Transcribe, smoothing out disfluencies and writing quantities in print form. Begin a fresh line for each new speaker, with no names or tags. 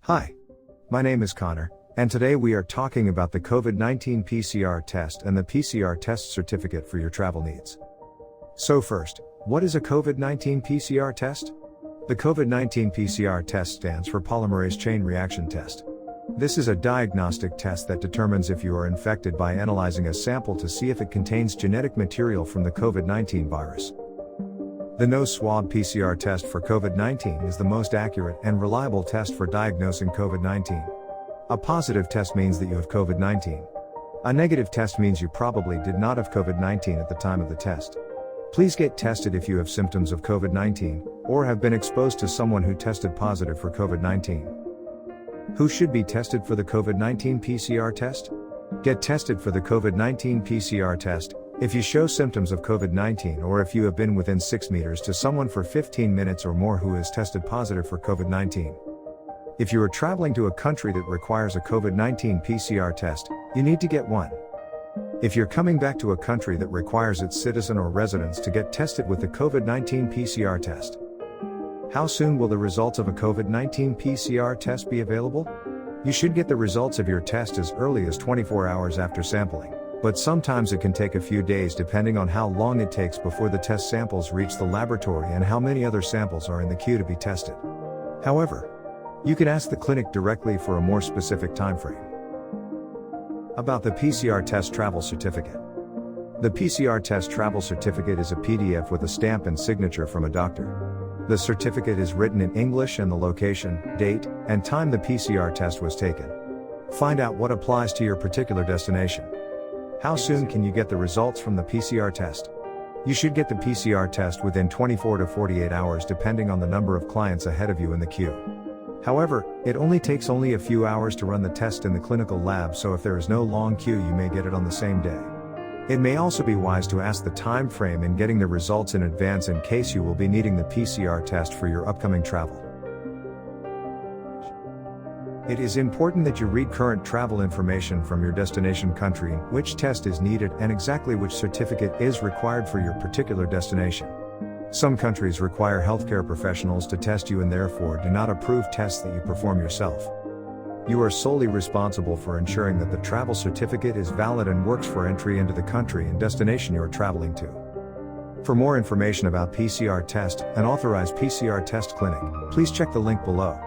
Hi, my name is Connor, and today we are talking about the COVID-19 PCR test and the PCR test certificate for your travel needs. So first, what is a COVID-19 PCR test? The COVID-19 PCR test stands for Polymerase Chain Reaction Test. This is a diagnostic test that determines if you are infected by analyzing a sample to see if it contains genetic material from the COVID-19 virus. The nose swab PCR test for COVID-19 is the most accurate and reliable test for diagnosing COVID-19. A positive test means that you have COVID-19. A negative test means you probably did not have COVID-19 at the time of the test. Please get tested if you have symptoms of COVID-19, or have been exposed to someone who tested positive for COVID-19. Who should be tested for the COVID-19 PCR test? Get tested for the COVID-19 PCR test if you show symptoms of COVID-19 or if you have been within 6 meters to someone for 15 minutes or more who has tested positive for COVID-19. If you are traveling to a country that requires a COVID-19 PCR test, you need to get one. If you're coming back to a country that requires its citizen or residents to get tested with the COVID-19 PCR test. How soon will the results of a COVID-19 PCR test be available? You should get the results of your test as early as 24 hours after sampling, but sometimes it can take a few days depending on how long it takes before the test samples reach the laboratory and how many other samples are in the queue to be tested. However, you can ask the clinic directly for a more specific time frame. About the PCR test travel certificate. The PCR test travel certificate is a PDF with a stamp and signature from a doctor. The certificate is written in English and the location, date, and time the PCR test was taken. Find out what applies to your particular destination. How soon can you get the results from the PCR test? You should get the PCR test within 24 to 48 hours depending on the number of clients ahead of you in the queue. However, it only takes a few hours to run the test in the clinical lab, so if there is no long queue you may get it on the same day. It may also be wise to ask the time frame in getting the results in advance in case you will be needing the PCR test for your upcoming travel. It is important that you read current travel information from your destination country, which test is needed and exactly which certificate is required for your particular destination. Some countries require healthcare professionals to test you and therefore do not approve tests that you perform yourself. You are solely responsible for ensuring that the travel certificate is valid and works for entry into the country and destination you are traveling to. For more information about PCR test and authorized PCR test clinic, please check the link below.